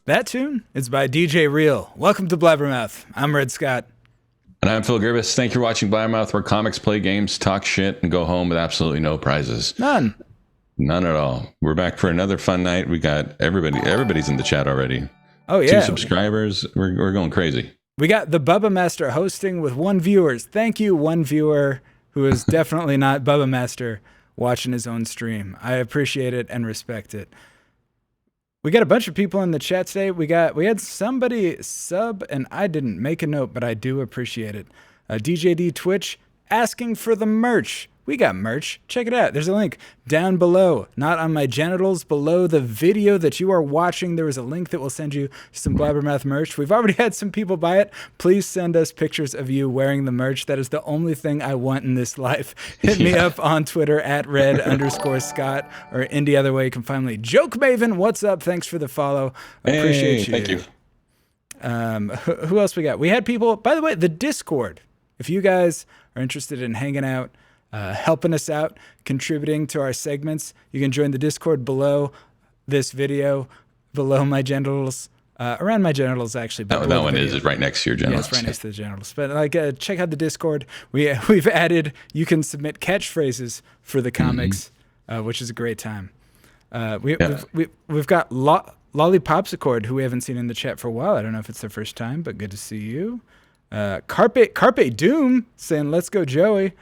That tune is by DJ Real. Welcome to Blabbermouth. I'm Red Scott. And I'm Phil Griffiths. Thank you for watching Blabbermouth, where comics play games, talk shit, and go home with absolutely no prizes. None at all. We're back for another fun night. We got everybody. Everybody's in the chat already. Oh, yeah. 2 subscribers. We're going crazy. We got the Bubba Master hosting with 1 viewer. Thank you, 1 viewer who is definitely not Bubba Master watching his own stream. I appreciate it and respect it. We got a bunch of people in the chat today. We had somebody sub, and I didn't make a note, but I do appreciate it. DJD Twitch asking for the merch. We got merch. Check it out. There's a link down below, not on my genitals, below the video that you are watching. There is a link that will send you some Blabbermouth merch. We've already had some people buy it. Please send us pictures of you wearing the merch. That is the only thing I want in this life. Hit me up on Twitter at @red_Scott or any other way you can find me. Joke Maven, what's up? Thanks for the follow. Appreciate you. Thank you. Who else we got? We had people, by the way, the Discord. If you guys are interested in hanging out, helping us out, contributing to our segments, you can join the Discord below this video, below my genitals, around my genitals actually. That one is right next to your genitals. Yeah, it's right next to the genitals. But check out the Discord. We've added, you can submit catchphrases for the comics, which is a great time. We've got Lollipopsicord, who we haven't seen in the chat for a while. I don't know if it's their first time, but good to see you. Carpe Doom saying, "Let's go, Joey."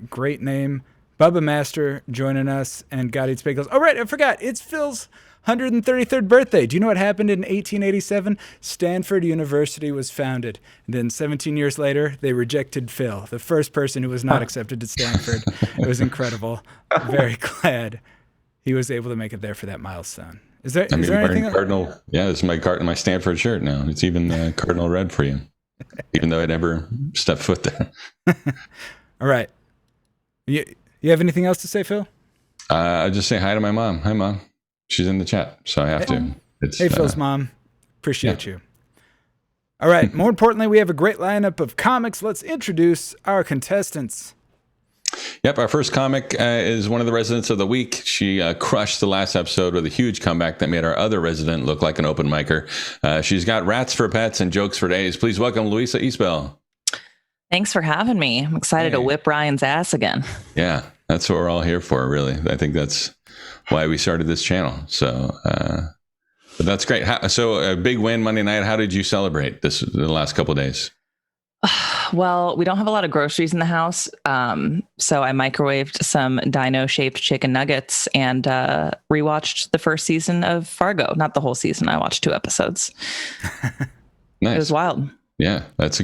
Great name. Bubba Master joining us, and God Eats Bagels. Oh, right, I forgot. It's Phil's 133rd birthday. Do you know what happened in 1887? Stanford University was founded. And then 17 years later, they rejected Phil, the first person who was not accepted at Stanford. It was incredible. Very glad he was able to make it there for that milestone. Is there anything Cardinal? Yeah, it's my Stanford shirt now. It's even Cardinal red for you, even though I never stepped foot there. All right. You have anything else to say, Phil? I just say hi to my mom. Hi, Mom. She's in the chat, so I have to. Hey, Phil's mom. Appreciate you. All right. More importantly, we have a great lineup of comics. Let's introduce our contestants. Yep, our first comic is one of the residents of the week. She crushed the last episode with a huge comeback that made our other resident look like an open micer. She's got rats for pets and jokes for days. Please welcome Luisa Isbell. Thanks for having me. I'm excited to whip Ryan's ass again. Yeah, that's what we're all here for, really. I think that's why we started this channel. So, but that's great. So a big win Monday night. How did you celebrate the last couple of days? Well, we don't have a lot of groceries in the house. So I microwaved some dino-shaped chicken nuggets and rewatched the first season of Fargo. Not the whole season. I watched 2 episodes. Nice. It was wild. Yeah, that's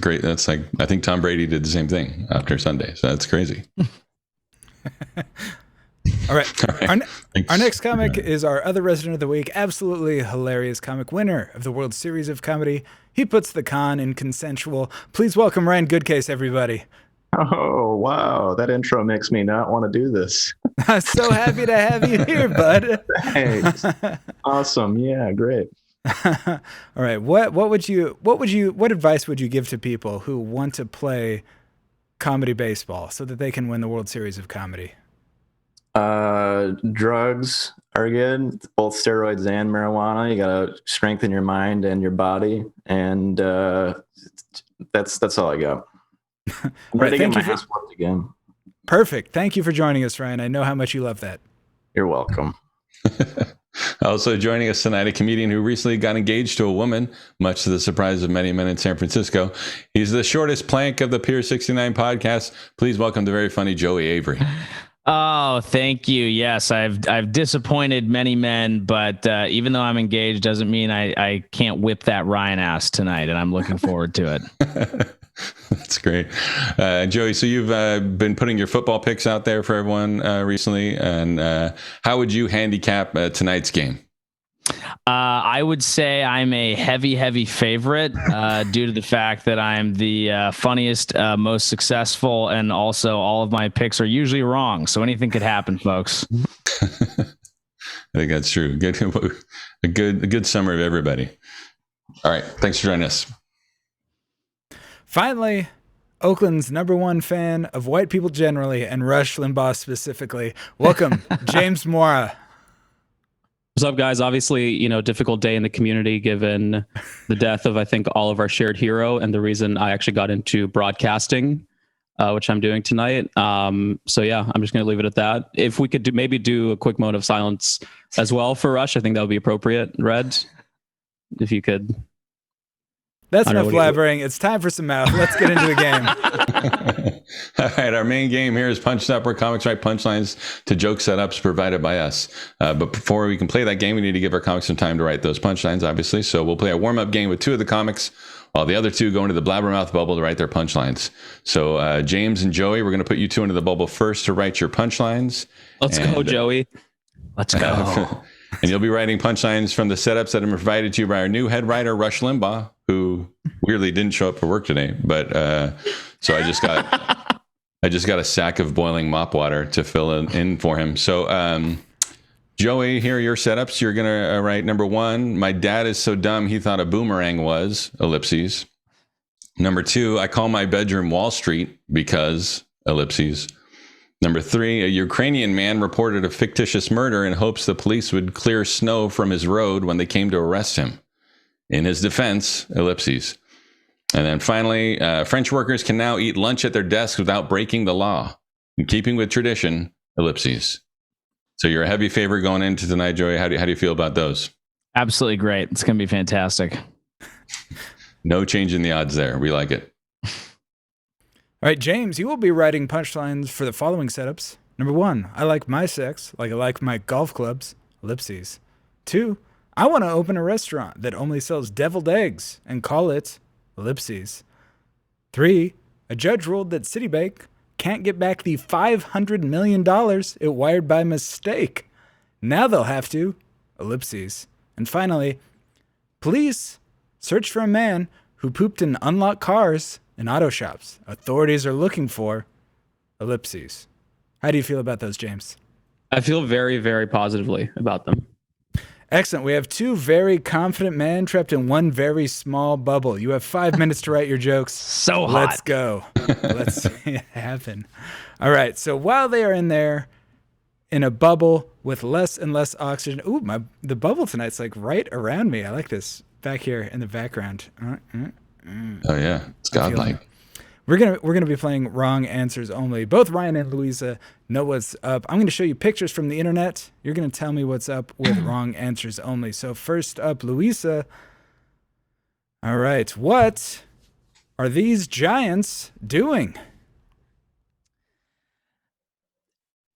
like, I think Tom Brady did the same thing after Sunday. So that's crazy. All right. Our next comic is our other resident of the week. Absolutely hilarious comic, winner of the World Series of Comedy. He puts the con in consensual. Please welcome Ryan Goodcase, everybody. Oh, wow. That intro makes me not want to do this. I'm so happy to have you here, bud. Thanks. Awesome. Yeah, great. All right. What advice would you give to people who want to play comedy baseball so that they can win the World Series of Comedy? Drugs are good, both steroids and marijuana. You gotta strengthen your mind and your body, and that's all I got. I'm ready to get my ass whooped again. Perfect. Thank you for joining us, Ryan. I know how much you love that. You're welcome. Also joining us tonight, a comedian who recently got engaged to a woman, much to the surprise of many men in San Francisco. He's the shortest plank of the Pier 69 podcast. Please welcome the very funny Joey Avery. Oh, thank you. Yes, I've disappointed many men, but even though I'm engaged doesn't mean I can't whip that Ryan ass tonight, and I'm looking forward to it. That's great. Joey, so you've been putting your football picks out there for everyone recently, and how would you handicap tonight's game? I would say I'm a heavy favorite due to the fact that I'm the funniest, most successful, and also all of my picks are usually wrong. So anything could happen, folks. I think that's true. A good summary of everybody. All right. Thanks for joining us. Finally, Oakland's #1 fan of white people generally and Rush Limbaugh specifically. Welcome, James Mwaura. What's up, guys? Obviously, difficult day in the community given the death of, I think, all of our shared hero and the reason I actually got into broadcasting, which I'm doing tonight. So yeah, I'm just going to leave it at that. If we could maybe do a quick moment of silence as well for Rush, I think that would be appropriate. Red, if you could. That's enough blabbering. It's time for some mouth. Let's get into the game. All right, our main game here is Punched Up, where comics write punchlines to joke setups provided by us. But before we can play that game, we need to give our comics some time to write those punchlines, obviously. So we'll play a warm-up game with 2 of the comics, while the other 2 go into the Blabbermouth bubble to write their punchlines. So James and Joey, we're going to put you 2 into the bubble first to write your punchlines. Let's go, Joey. Let's go. And you'll be writing punchlines from the setups that have been provided to you by our new head writer, Rush Limbaugh, who weirdly didn't show up for work today. But so I just got a sack of boiling mop water to fill in for him. So Joey, here are your setups. You're gonna write number 1. My dad is so dumb he thought a boomerang was ellipses. Number 2. I call my bedroom Wall Street because ellipses. Number 3, a Ukrainian man reported a fictitious murder in hopes the police would clear snow from his road when they came to arrest him. In his defense, ellipses. And then finally, French workers can now eat lunch at their desks without breaking the law. In keeping with tradition, ellipses. So you're a heavy favorite going into tonight, Joey. How do you feel about those? Absolutely great. It's going to be fantastic. No change in the odds there. We like it. All right, James, you will be writing punchlines for the following setups. Number 1, I like my sex like I like my golf clubs, ellipses. 2, I want to open a restaurant that only sells deviled eggs and call it ellipses. 3, a judge ruled that Citibank can't get back the $500 million it wired by mistake. Now they'll have to, ellipses. And finally, police search for a man who pooped in unlocked cars in auto shops. Authorities are looking for ellipses. How do you feel about those, James? I feel very, very positively about them. Excellent. We have 2 very confident men trapped in 1 very small bubble. You have 5 minutes to write your jokes. So hot. Let's go. Let's see it happen. All right. So while they are in there in a bubble with less and less oxygen. Ooh, the bubble tonight's like right around me. I like this back here in the background. Oh yeah, it's godlike. We're gonna be playing wrong answers only. Both Ryan and Luisa know what's up. I'm gonna show you pictures from the internet. You're gonna tell me what's up with wrong answers only. So first up, Luisa. All right, what are these giants doing?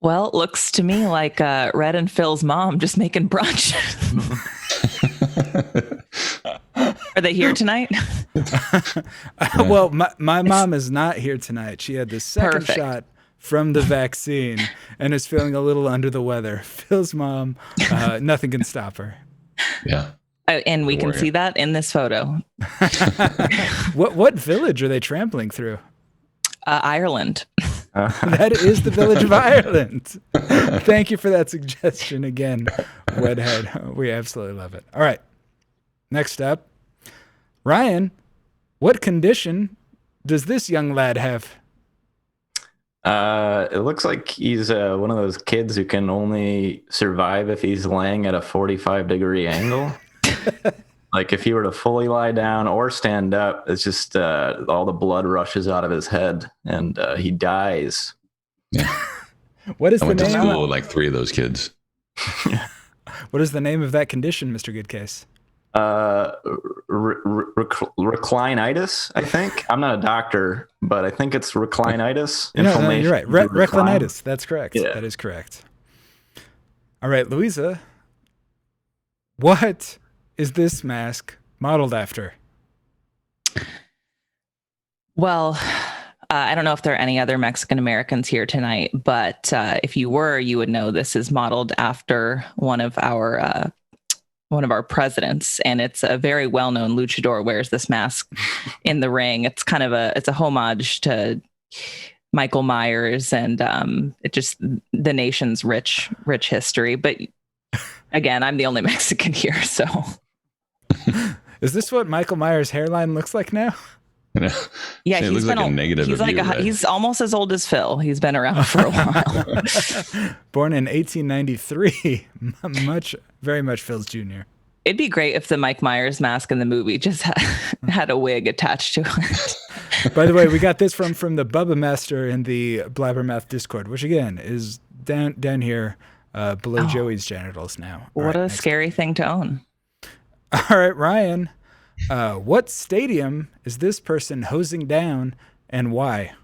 Well, it looks to me like Red and Phil's mom just making brunch. Are they here tonight? Well, my mom is not here tonight. She had the second shot from the vaccine and is feeling a little under the weather. Phil's mom, nothing can stop her. Yeah. And we can see that in this photo. What village are they trampling through? Ireland. That is the village of Ireland. Thank you for that suggestion again, Wedhead. We absolutely love it. All right. Next up, Ryan, what condition does this young lad have? It looks like he's one of those kids who can only survive if he's laying at a 45-degree angle. Like if he were to fully lie down or stand up, it's just all the blood rushes out of his head and he dies. Yeah. What is I the went to name? school with like 3 of those kids. What is the name of that condition, Mr. Goodcase? Reclinitis, I think. I'm not a doctor, but I think it's reclinitis. No, you're right. Reclinitis. That's correct. Yeah. That is correct. All right, Luisa. What is this mask modeled after? Well, I don't know if there are any other Mexican Americans here tonight, but if you were, you would know this is modeled after one of our presidents, and it's a very well-known luchador wears this mask in the ring. It's kind of a homage to Michael Myers and it just the nation's rich history. But again, I'm the only Mexican here, so. Is this what Michael Myers' hairline looks like now? Yeah, it looks like a negative. He's almost as old as Phil. He's been around for a while. Born in 1893, very much Phil's junior. It'd be great if the Mike Myers mask in the movie just had a wig attached to it. By the way, we got this from the Bubba Master in the Blabbermouth Discord, which again is down here below Joey's genitals now. What a scary thing to own. All right, Ryan. What stadium is this person hosing down, and why?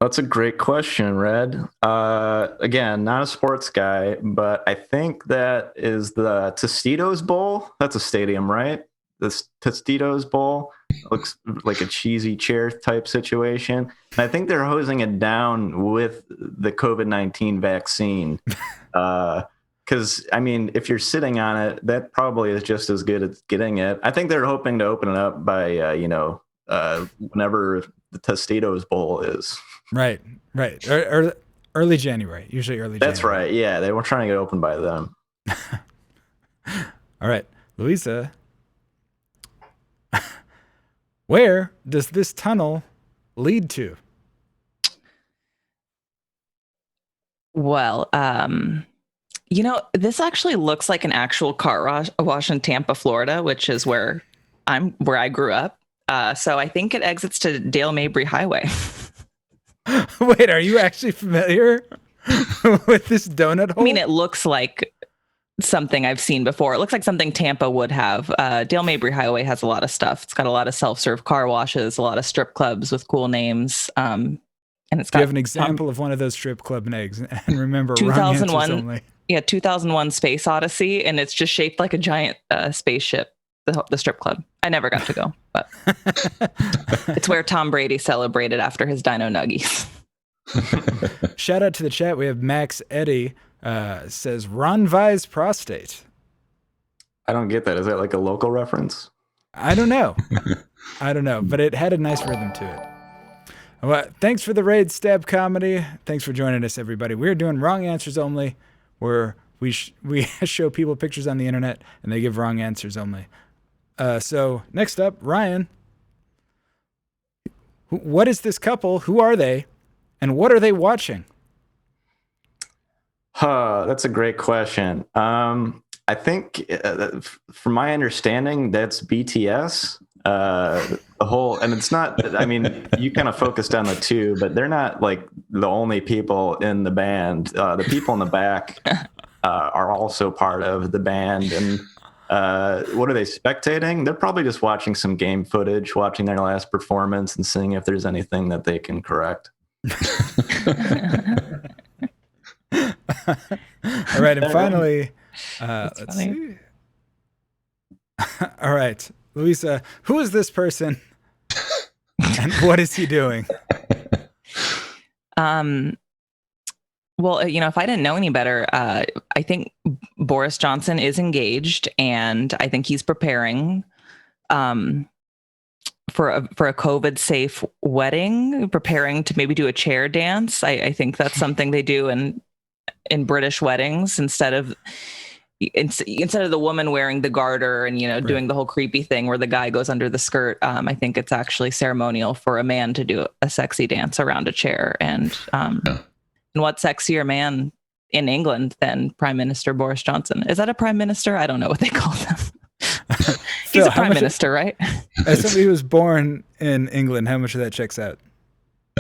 That's a great question, Red. Again, not a sports guy, but I think that is the Tostitos Bowl. That's a stadium, right? This Tostitos Bowl looks like a cheesy chair type situation. And I think they're hosing it down with the COVID-19 vaccine. Because, I mean, if you're sitting on it, that probably is just as good as getting it. I think they're hoping to open it up by, whenever the Tostitos Bowl is. Right. Early January, usually early January. That's right. Yeah, they were trying to get open by them. All right, Luisa. Where does this tunnel lead to? Well, this actually looks like an actual car wash in Tampa, Florida, which is where I grew up. So I think it exits to Dale Mabry Highway. Wait, are you actually familiar with this donut hole? I mean, it looks like something I've seen before. It looks like something Tampa would have. Dale Mabry Highway has a lot of stuff. It's got a lot of self-serve car washes, a lot of strip clubs with cool names. And it's got. Do you have an example of one of those strip club names? And remember, 2001. Wrong answers only. Yeah, 2001 Space Odyssey, and it's just shaped like a giant spaceship. The strip club. I never got to go, but it's where Tom Brady celebrated after his Dino Nuggies. Shout out to the chat. We have Max Eddy says Ron Vai's prostate. I don't get that. Is that like a local reference? I don't know, but it had a nice rhythm to it. Well, thanks for the raid, Stab Comedy. Thanks for joining us, everybody. We're doing wrong answers only, where we show people pictures on the internet and they give wrong answers only. So next up, Ryan. What is this couple? Who are they? And what are they watching? That's a great question. I think, from my understanding, that's BTS. The whole, and it's not, I mean, you kind of focused on the two, but they're not like the only people in the band. The people in the back are also part of the band. And what are they spectating? They're probably just watching some game footage, watching their last performance and seeing if there's anything that they can correct. All right. And finally, let's see. All right, Luisa, who is this person and what is he doing? Well, if I didn't know any better, I think Boris Johnson is engaged, and I think he's preparing for a COVID safe wedding, preparing to maybe do a chair dance. I think that's something they do in British weddings instead of the woman wearing the garter and doing the whole creepy thing where the guy goes under the skirt. I think it's actually ceremonial for a man to do a sexy dance around a chair, and what sexier man in England than Prime Minister Boris Johnson? Is that a prime minister? I don't know what they call them. He's a prime minister, right? As somebody who was born in England, how much of that checks out?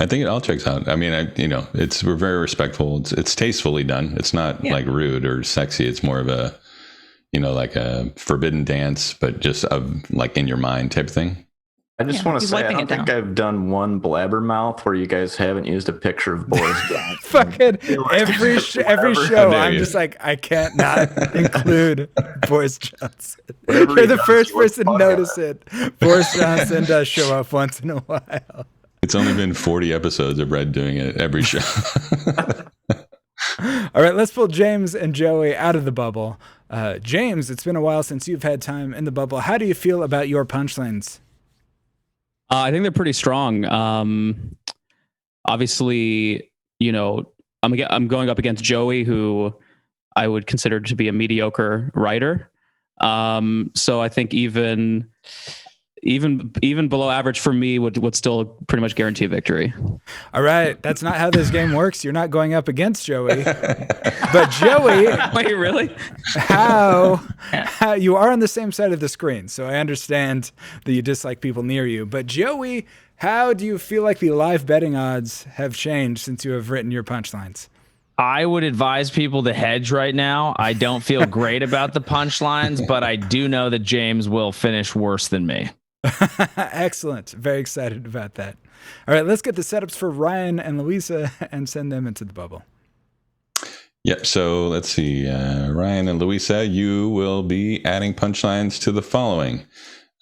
I think it all checks out. I mean, we're very respectful. It's tastefully done. It's not like rude or sexy. It's more of a, like a forbidden dance, but just of like in your mind type thing. I just want to say, I don't think I've done one Blabbermouth where you guys haven't used a picture of Boris Johnson. Fucking every show, I'm just like, I can't not include Boris Johnson. You're the first person to notice it. Boris Johnson does show up once in a while. It's only been 40 episodes of Red doing it every show. All right, let's pull James and Joey out of the bubble. James, it's been a while since you've had time in the bubble. How do you feel about your punchlines? I think they're pretty strong. Obviously, I'm going up against Joey, who I would consider to be a mediocre writer. So I think even even below average for me would still pretty much guarantee a victory. All right, that's not how this game works. You're not going up against Joey, but Joey, Wait, really? how you are on the same side of the screen, so I understand that you dislike people near you. But Joey, how do you feel like the live betting odds have changed since you have written your punchlines? I would advise people to hedge right now. I don't feel great about the punchlines, but I do know that James will finish worse than me. Excellent. Very excited about that. All right, let's get the setups for Ryan and Luisa and send them into the bubble. Yep. So let's see. Ryan and Luisa, you will be adding punchlines to the following.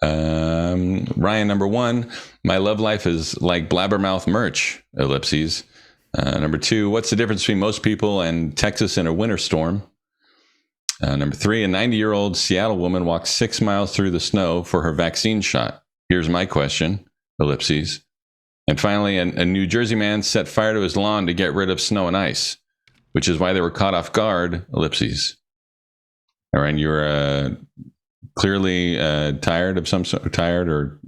Ryan, number 1, my love life is like Blabbermouth merch, ellipses. Number 2, what's the difference between most people and Texas in a winter storm? Number 3, a 90-year-old Seattle woman walked 6 miles through the snow for her vaccine shot. Here's my question, ellipses. And finally, a New Jersey man set fire to his lawn to get rid of snow and ice, which is why they were caught off guard, ellipses. All right, you're clearly tired or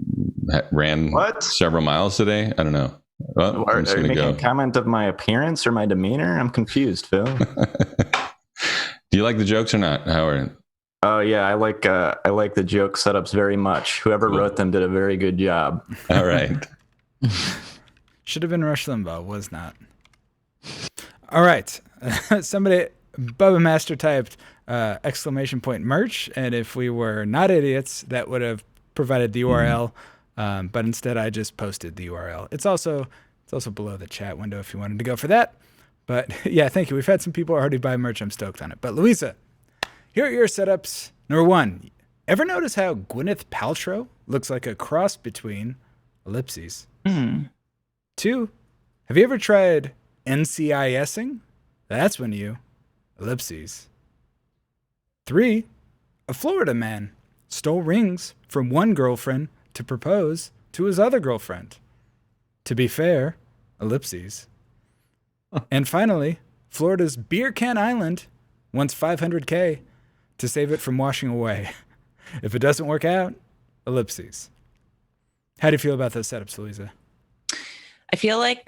ran several miles today. I don't know. Well, are you making a comment of my appearance or my demeanor? I'm confused, Phil. Do you like the jokes or not, Howard? Oh yeah, I like the joke setups very much. Whoever wrote them did a very good job. All right. Should have been Rush Limbaugh, was not. All right. Somebody, Bubba Master typed exclamation point merch, and if we were not idiots, that would have provided the URL. But instead, I just posted the URL. It's also below the chat window if you wanted to go for that. But yeah, thank you. We've had some people already buy merch. I'm stoked on it. But Luisa, here are your setups. Number 1, ever notice how Gwyneth Paltrow looks like a cross between ellipses? 2, have you ever tried NCISing? That's when you ellipses. 3, a Florida man stole rings from one girlfriend to propose to his other girlfriend. To be fair, ellipses. And finally, Florida's Beer Can Island wants $500K to save it from washing away. If it doesn't work out, ellipses. How do you feel about those setups, Luisa? I feel like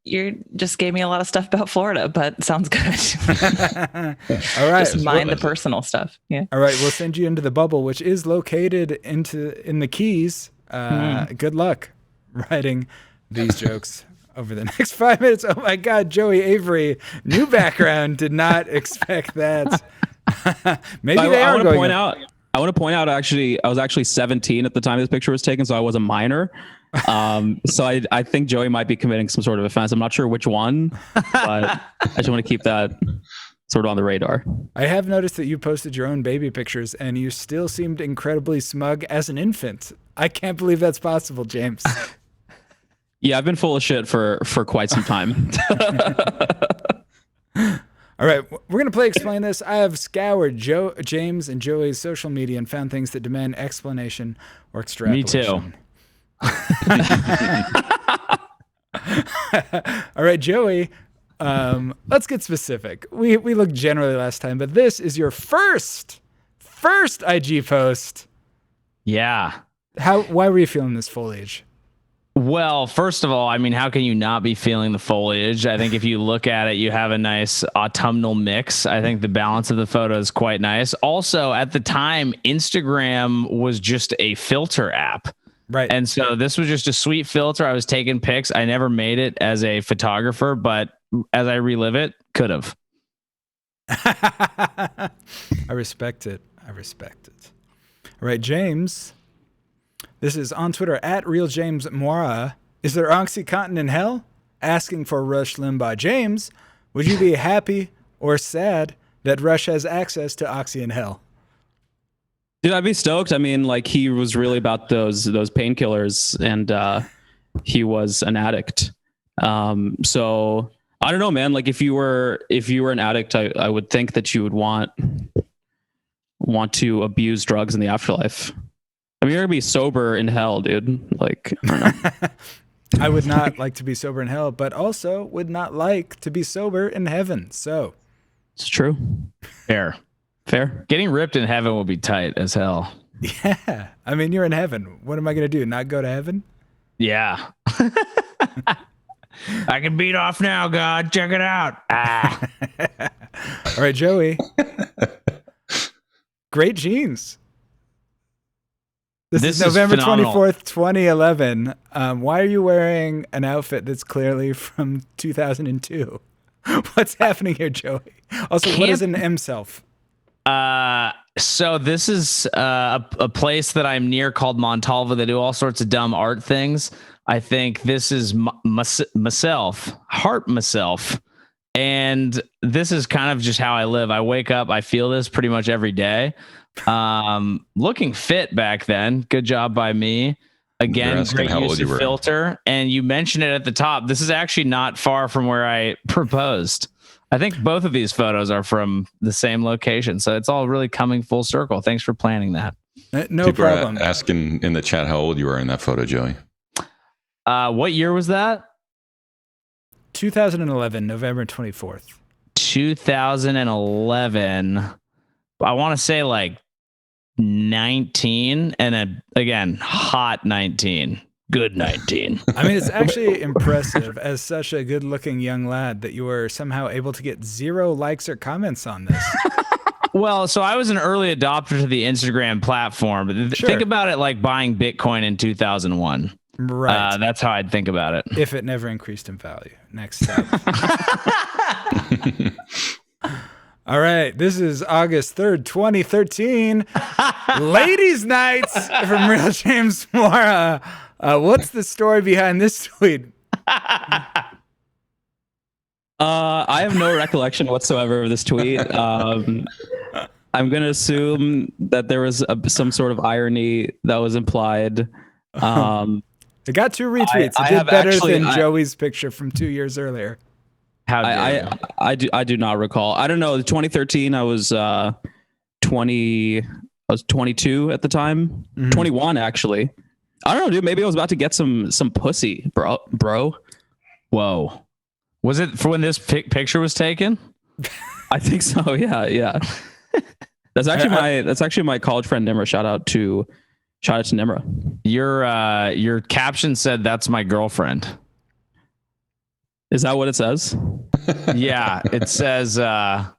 you just gave me a lot of stuff about Florida, but sounds good. All right. Just mind the personal stuff. Yeah. All right. We'll send you into the bubble, which is located in the Keys. Good luck writing these jokes over the next 5 minutes. Oh my God, Joey Avery, new background. Did not expect that. Maybe I want to point out. Actually, I was actually 17 at the time this picture was taken, so I was a minor. So I think Joey might be committing some sort of offense. I'm not sure which one, but I just want to keep that sort of on the radar. I have noticed that you posted your own baby pictures and you still seemed incredibly smug as an infant. I can't believe that's possible, James. Yeah, I've been full of shit for quite some time. All right, we're going to play Explain This. I have scoured James and Joey's social media and found things that demand explanation or extrapolation. Me too. All right, Joey, let's get specific. We looked generally last time, but this is your first IG post. Yeah. Why were you feeling this foliage? Well, first of all, I mean, how can you not be feeling the foliage? I think if you look at it, you have a nice autumnal mix. I think the balance of the photo is quite nice. Also, at the time, Instagram was just a filter app. Right. And so this was just a sweet filter. I was taking pics. I never made it as a photographer, but as I relive it, could have. I respect it. All right, James. This is on Twitter at RealJamesMwaura. Is there Oxycontin in hell? Asking for Rush Limbaugh. James, would you be happy or sad that Rush has access to Oxy in hell? Dude, I'd be stoked. I mean, like, he was really about those painkillers, and he was an addict. So I don't know, man. Like, if you were an addict, I would think that you would want to abuse drugs in the afterlife. I mean, you're gonna be sober in hell, dude. Like, I don't know. I would not like to be sober in hell, but also would not like to be sober in heaven. So it's true. Fair. Fair. Getting ripped in heaven will be tight as hell. Yeah. I mean, you're in heaven. What am I going to do? Not go to heaven? Yeah. I can beat off now, God. Check it out. Ah. All right, Joey. Great jeans. This is November 24th, 2011. Why are you wearing an outfit that's clearly from 2002? What's happening here, Joey? Also, what is an M-Self? So this is a place that I'm near called Montalva. They do all sorts of dumb art things. I think this is myself, and this is kind of just how I live. I wake up, I feel this pretty much every day. Looking fit back then. Good job by me. Again, great use of filter. And you mentioned it at the top. This is actually not far from where I proposed. I think both of these photos are from the same location. So it's all really coming full circle. Thanks for planning that. No People problem. Are asking in the chat how old you were in that photo, Joey. What year was that? 2011, November 24th. 2011. I want to say like 19 and again, hot 19. Good 19. I mean, it's actually impressive as such a good looking young lad that you were somehow able to get 0 likes or comments on this. Well, so I was an early adopter to the Instagram platform. Sure. Think about it like buying Bitcoin in 2001. Right. That's how I'd think about it. If it never increased in value. Next step. All right. This is August 3rd, 2013. Ladies' Nights from Real James Mwaura. What's the story behind this tweet? I have no recollection whatsoever of this tweet. I'm going to assume that there was some sort of irony that was implied. It got 2 retweets. It did better than Joey's picture from 2 years earlier. I do not recall. I don't know. 2013. I was 20. I was 22 at the time. Mm-hmm. 21 actually. I don't know, dude. Maybe I was about to get some pussy, bro. Whoa. Was it for when this picture was taken? I think so. Yeah. That's actually my college friend Nimra. Shout out to Nimra. Your caption said, "That's my girlfriend." Is that what it says? Yeah, it says. I'll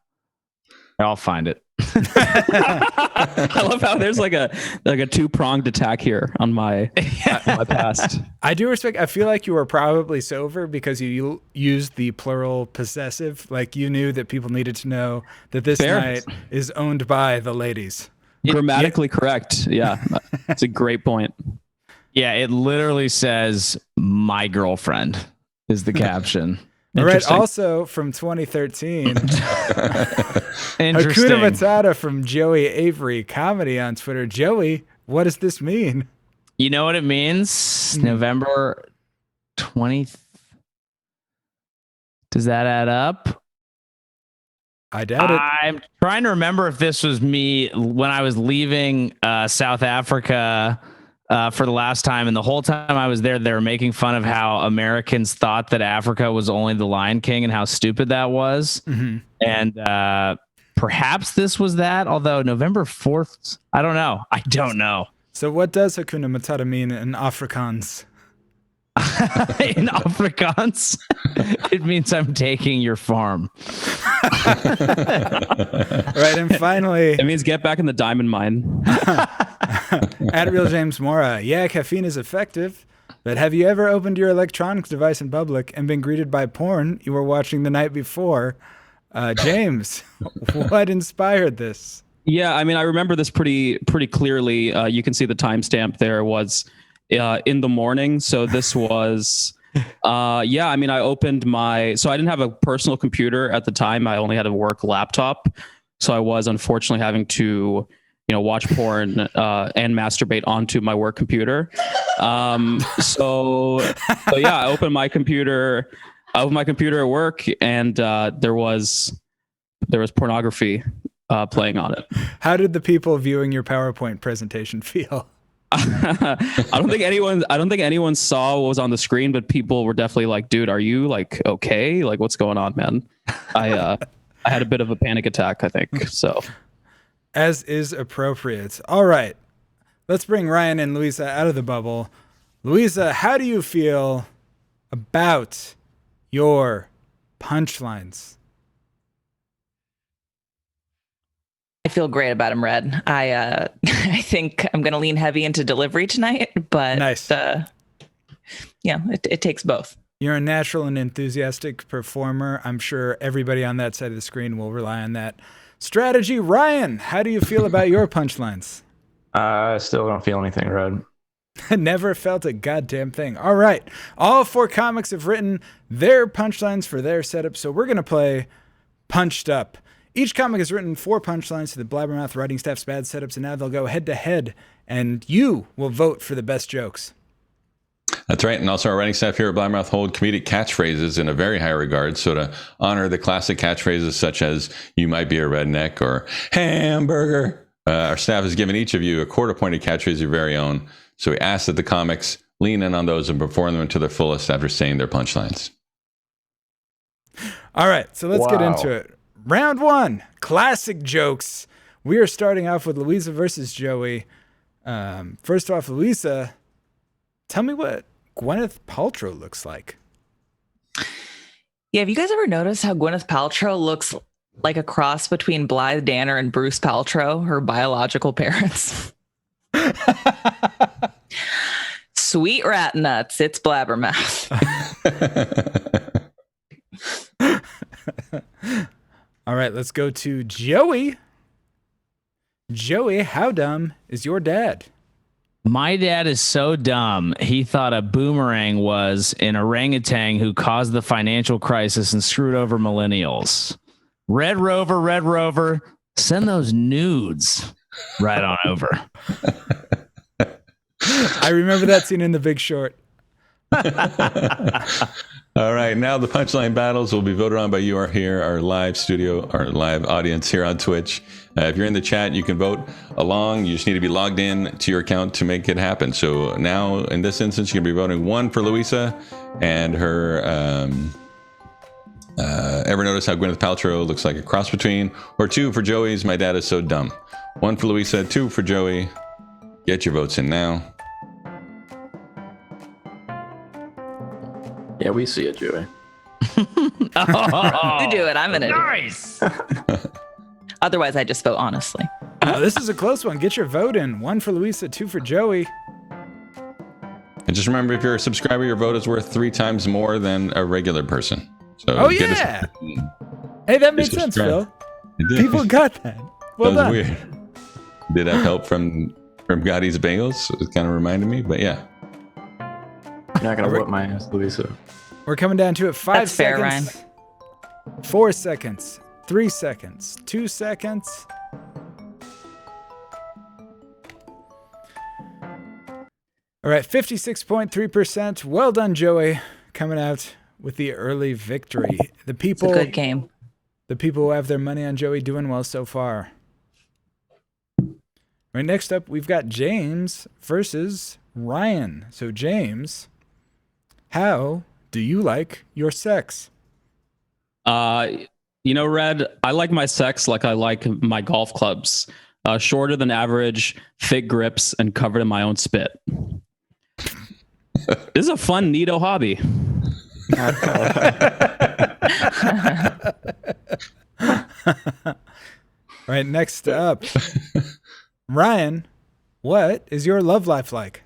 find it. I love how there's like a 2-pronged attack here on my past. I do respect. I feel like you were probably sober because you used the plural possessive. Like you knew that people needed to know that this night is owned by the ladies. Grammatically correct. Yeah, it's a great point. Yeah, it literally says "my girlfriend" is the caption. All right. Also from 2013, Hakuna Matata from Joey Avery comedy on Twitter. Joey, what does this mean? You know what it means? November 20th. Does that add up? I doubt it. I'm trying to remember if this was me when I was leaving South Africa for the last time, and the whole time I was there, they were making fun of how Americans thought that Africa was only the Lion King and how stupid that was. Mm-hmm. And perhaps this was that, although November 4th, I don't know. So what does Hakuna Matata mean in Afrikaans? In Afrikaans, it means I'm taking your farm. Right, and finally, it means get back in the diamond mine. At Real James Mwaura, yeah, caffeine is effective, but have you ever opened your electronics device in public and been greeted by porn you were watching the night before? James, what inspired this? Yeah, I mean, I remember this pretty clearly. You can see the timestamp there was in the morning. So this was, yeah, I mean, I opened so I didn't have a personal computer at the time. I only had a work laptop. So I was unfortunately having to, watch porn and masturbate onto my work computer. So yeah, I opened my computer at work, and there was pornography playing on it. How did the people viewing your PowerPoint presentation feel? I don't think anyone saw what was on the screen, but people were definitely like, "Dude, are you like okay? Like, what's going on, man?" I had a bit of a panic attack, I think. So, as is appropriate. All right, let's bring Ryan and Luisa out of the bubble. Luisa, how do you feel about your punchlines? I feel great about him, Red. I think I'm going to lean heavy into delivery tonight, but nice. It takes both. You're a natural and enthusiastic performer. I'm sure everybody on that side of the screen will rely on that strategy. Ryan, how do you feel about your punchlines? I still don't feel anything, Red. Never felt a goddamn thing. All right. All 4 comics have written their punchlines for their setup, so we're going to play Punched Up. Each comic has written 4 punchlines to the Blabbermouth writing staff's bad setups, and now they'll go head-to-head, and you will vote for the best jokes. That's right. And also our writing staff here at Blabbermouth hold comedic catchphrases in a very high regard. So to honor the classic catchphrases such as "you might be a redneck" or "hamburger," our staff has given each of you a court-appointed catchphrase of your very own. So we ask that the comics lean in on those and perform them to their fullest after saying their punchlines. All right, so let's get into it. Round 1, classic jokes. We are starting off with Luisa versus Joey. First off, Luisa, tell me what Gwyneth Paltrow looks like. Yeah, have you guys ever noticed how Gwyneth Paltrow looks like a cross between Blythe Danner and Bruce Paltrow, her biological parents? Sweet rat nuts, it's Blabbermouth. All right, let's go to Joey. Joey, how dumb is your dad? My dad is so dumb. He thought a boomerang was an orangutan who caused the financial crisis and screwed over millennials. Red Rover, send those nudes right on over. I remember that scene in The Big Short. All right, now the punchline battles will be voted on by you here, our live studio, our live audience here on Twitch. If you're in the chat, you can vote along. You just need to be logged in to your account to make it happen. So now, in this instance, you're going to be voting 1 for Luisa and her. Ever notice how Gwyneth Paltrow looks like a cross between? Or 2 for Joey's "My Dad is So Dumb." 1 for Luisa, 2 for Joey. Get your votes in now. Yeah, we see it, Joey. You do it. I'm going to Nice. Otherwise, I just vote honestly. This is a close one. Get your vote in. 1 for Luisa, 2 for Joey. And just remember, if you're a subscriber, your vote is worth 3 times more than a regular person. So Oh, yeah. Hey, that made sense, Phil. People got that. Well that was done. weird. Did have help from Gotti's Bagels? It kind of reminded me, but yeah. You're not going to whip my ass, Luisa. We're coming down to it. 5 That's fair, seconds. 4 seconds. 3 seconds. 2 seconds. All right, 56.3%. Well done, Joey. Coming out with the early victory. The people, It's a good game. the people who have their money on Joey doing well so far. Right, next up, we've got James versus Ryan. So, James, how do you like your sex? Red, I like my sex like I like my golf clubs. Shorter than average, thick grips, and covered in my own spit. This is a fun, neato hobby. All right, next up, Ryan, what is your love life like?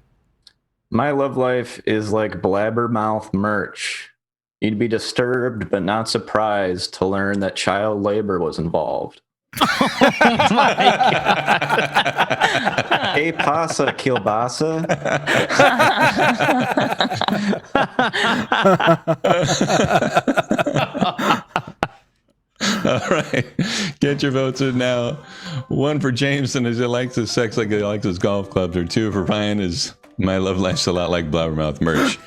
My love life is like Blabbermouth merch. You'd be disturbed but not surprised to learn that child labor was involved. Hey, pasa, kielbasa. All right. Get your votes in now. 1 for Jameson as he likes his sex like he likes his golf clubs, or 2 for Ryan is "My love life's a lot like Blabbermouth merch."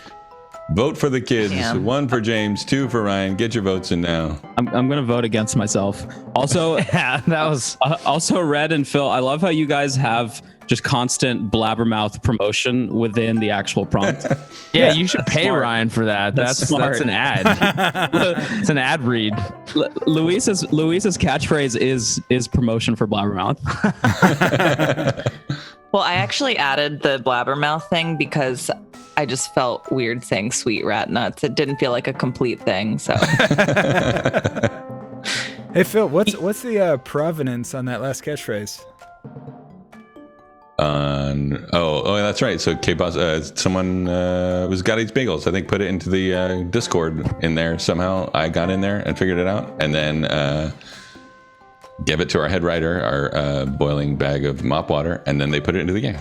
Vote for the kids. Damn. 1 for James, 2 for Ryan. Get your votes in now. I'm going to vote against myself. Also, Yeah, that was also Red and Phil, I love how you guys have just constant Blabbermouth promotion within the actual prompt. yeah. You should pay smart. Ryan for that. That's That's smart. an ad. It's an ad read. Luisa's catchphrase is promotion for Blabbermouth. Well, I actually added the Blabbermouth thing because I just felt weird saying sweet rat nuts. It didn't feel like a complete thing. So, Hey Phil, what's the provenance on that last catchphrase? Oh, that's right. So K-Boss, someone was God Eats Bagels. I think put it into the Discord in there somehow. I got in there and figured it out, and then gave it to our head writer, our boiling bag of mop water, and then they put it into the game.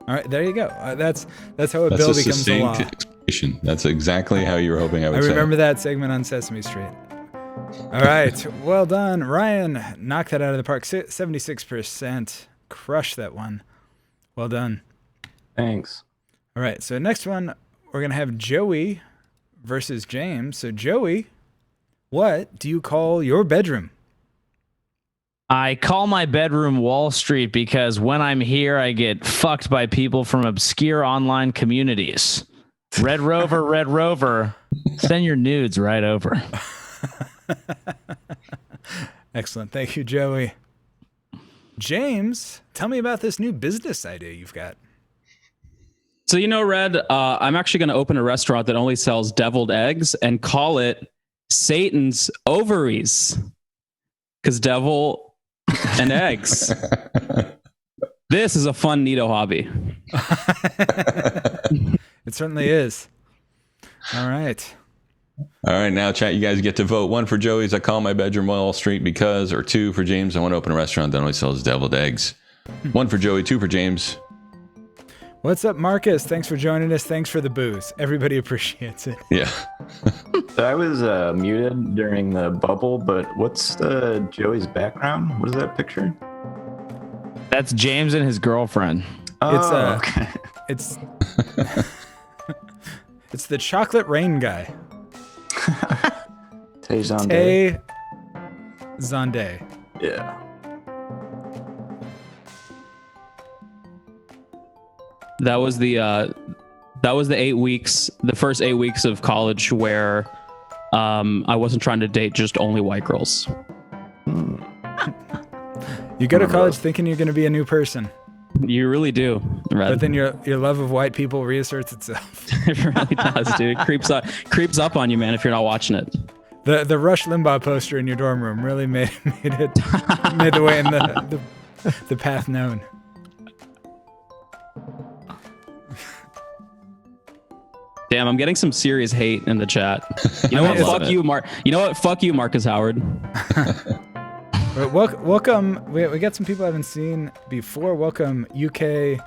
All right, there you go. That's how a bill becomes a law. Explanation. That's exactly how you were hoping I would say. I remember that segment on Sesame Street. All right, well done, Ryan. Knocked that out of the park. 76%. Crushed that one. Well done. Thanks. All right, so next one, we're going to have Joey versus James. So, Joey, what do you call your bedroom? I call my bedroom Wall Street because when I'm here, I get fucked by people from obscure online communities. Red Rover, send your nudes right over. Excellent. Thank you, Joey. James, tell me about this new business idea you've got. So, Red, I'm actually going to open a restaurant that only sells deviled eggs and call it Satan's Ovaries. Because devil and eggs. This is a fun, neato hobby. It certainly is. All right. All right, now chat, you guys get to vote. 1 for Joey's I call my bedroom Wall Street because, or 2 for James, I want to open a restaurant that only sells deviled eggs. 1 for Joey, 2 for James. What's up, Marcus? Thanks for joining us. Thanks for the booze. Everybody appreciates it. Yeah. So I was muted during the bubble, but what's Joey's background? What is that picture? That's James and his girlfriend. Oh, okay. It's it's the chocolate rain guy. Tay Zonday. Tay Zonday. Yeah. That was the 8 weeks, the first 8 weeks of college where I wasn't trying to date just only white girls. You go to college thinking you're going to be a new person, You really do, Red. but then your love of white people reasserts itself. It really does, dude. Creeps up on you, man, if you're not watching it. The Rush Limbaugh poster in your dorm room really made the way in the path known. Damn, I'm getting some serious hate in the chat. You know what? Fuck you, Mark. You know what? Fuck you, Marcus Howard. Welcome. We got some people I haven't seen before. Welcome, UK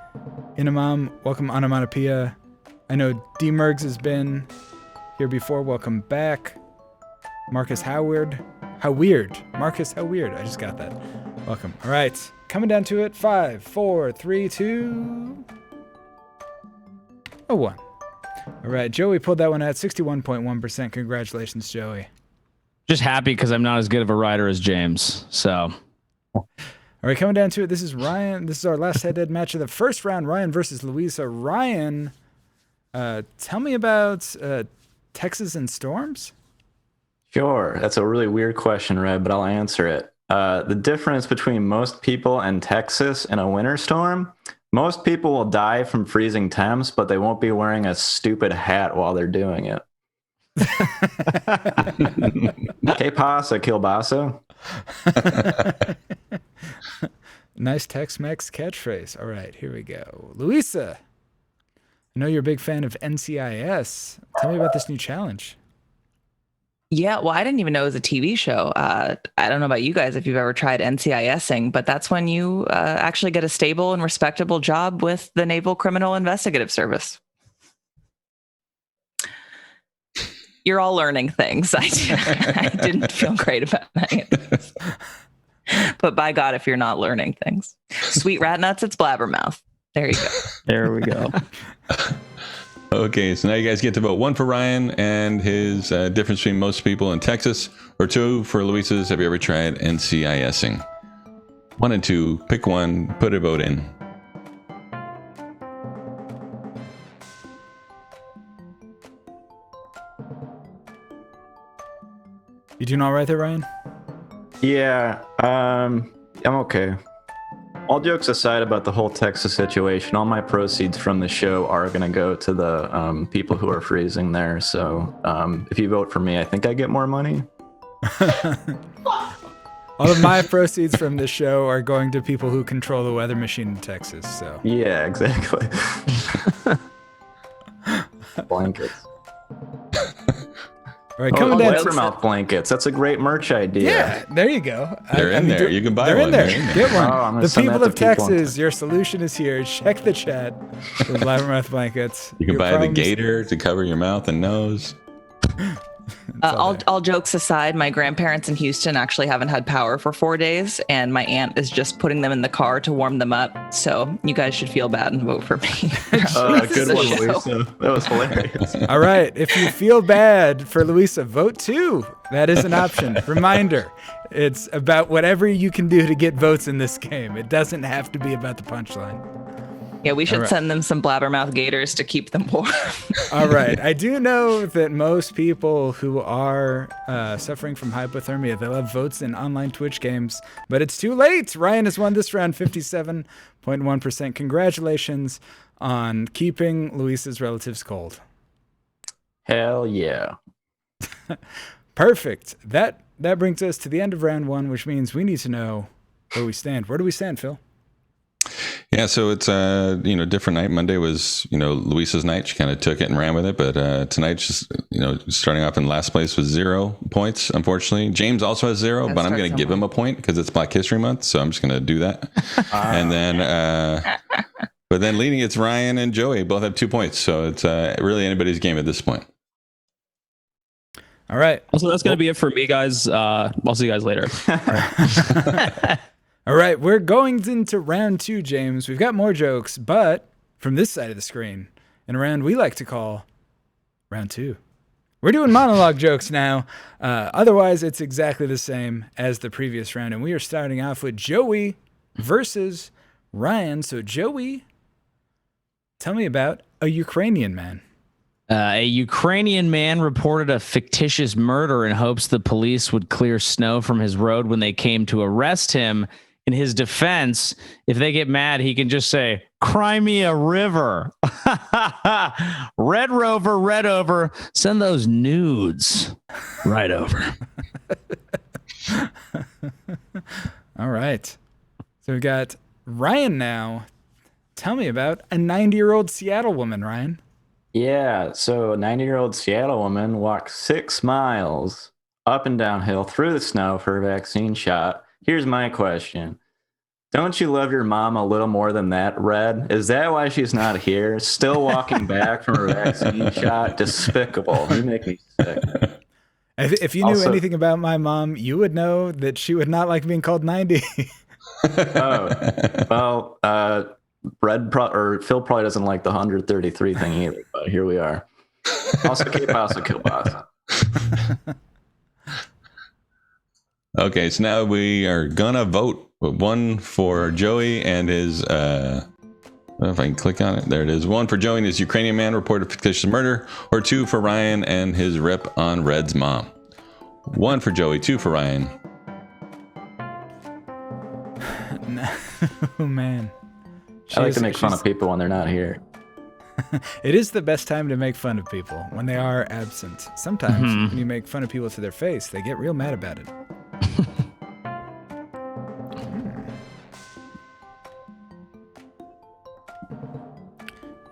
Inamam. Welcome, Onomatopoeia. I know D-Mergs has been here before. Welcome back. Marcus Howard. How weird. Marcus, how weird. I just got that. Welcome. All right. Coming down to it. 5, 4, 3, 2, 1. All right. Joey pulled that one at 61.1%. Congratulations, Joey. Just happy because I'm not as good of a writer as James. So, all right, coming down to it, this is Ryan. This is our last head-to-head match of the first round. Ryan versus Luisa. Ryan, tell me about Texas and storms. Sure. That's a really weird question, Red, but I'll answer it. The difference between most people and Texas in a winter storm, most people will die from freezing temps, but they won't be wearing a stupid hat while they're doing it. Que pasa, kielbasa? Nice Tex-Mex catchphrase. All right, here we go. Luisa, I know you're a big fan of NCIS. Tell me about this new challenge. Yeah, well, I didn't even know it was a TV show. I don't know about you guys if you've ever tried NCISing, but that's when you actually get a stable and respectable job with the Naval Criminal Investigative Service. You're all learning things. I didn't feel great about that. But by God, if you're not learning things. Sweet rat nuts, it's Blabbermouth. There you go. There we go. Okay, so now you guys get to vote. 1 for Ryan and his difference between most people in Texas, or 2 for Luisa's have you ever tried NCISing? 1 and 2, pick one, put a vote in. You doing all right there, Ryan? Yeah, I'm okay. All jokes aside about the whole Texas situation, all my proceeds from the show are going to go to the people who are freezing there. So if you vote for me, I think I get more money. All of my proceeds from this show are going to people who control the weather machine in Texas. So Yeah, exactly. Blankets. all right, coming down. Blabbermouth blankets. That's a great merch idea. Yeah, there you go. They're in there. You can buy they're one. In there. They're in there. Get one. Oh, I'm gonna The send people that of to people. Texas, your solution is here. Check the chat for Blabbermouth blankets. You can Your buy problems- the gator to cover your mouth and nose. All jokes aside, my grandparents in Houston actually haven't had power for 4 days, and my aunt is just putting them in the car to warm them up. So you guys should feel bad and vote for me. Good one, show. Luisa. That was hilarious. All right. If you feel bad for Luisa, vote 2. That is an option. Reminder, it's about whatever you can do to get votes in this game. It doesn't have to be about the punchline. Yeah, we should All right. send them some Blabbermouth gators to keep them warm. All right. I do know that most people who are suffering from hypothermia, they love votes in online Twitch games, but it's too late. Ryan has won this round 57.1%. Congratulations on keeping Luisa's relatives cold. Hell yeah. Perfect. That brings us to the end of round 1, which means we need to know where we stand. Where do we stand, Phil? Yeah, so it's different night. Monday was Luisa's night. She kind of took it and ran with it, but tonight's just starting off in last place with 0 points. Unfortunately, James also has 0, but I'm going to give him a point because it's Black History Month, so I'm just going to do that. And then, but then leading it's Ryan and Joey both have 2 points, so it's really anybody's game at this point. All right. Also, that's going to be it for me, guys. I'll see you guys later. All right, we're going into round 2, James. We've got more jokes, but from this side of the screen, in a round we like to call round 2. We're doing monologue jokes now. Otherwise, it's exactly the same as the previous round, and we are starting off with Joey versus Ryan. So, Joey, tell me about a Ukrainian man. A Ukrainian man reported a fictitious murder in hopes the police would clear snow from his road when they came to arrest him. In his defense, if they get mad, he can just say, Crimea River. Red Rover, red over. Send those nudes right over. All right. So we've got Ryan now. Tell me about a 90-year-old Seattle woman, Ryan. Yeah, so a 90-year-old Seattle woman walked 6 miles up and downhill through the snow for a vaccine shot. Here's my question. Don't you love your mom a little more than that, Red? Is that why she's not here? Still walking back from her vaccine shot? Despicable. You make me sick. If you knew anything about my mom, you would know that she would not like being called 90. Well, Phil probably doesn't like the 133 thing either, but here we are. Also, kill boss. Okay, so now we are gonna vote. 1 for Joey and his. I don't know if I can click on it. There it is. 1 for Joey and his Ukrainian man reported fictitious murder, or 2 for Ryan and his rip on Red's mom. 1 for Joey, 2 for Ryan. Oh man. I like to make fun of people when they're not here. It is the best time to make fun of people, when they are absent. Sometimes when you make fun of people to their face, they get real mad about it.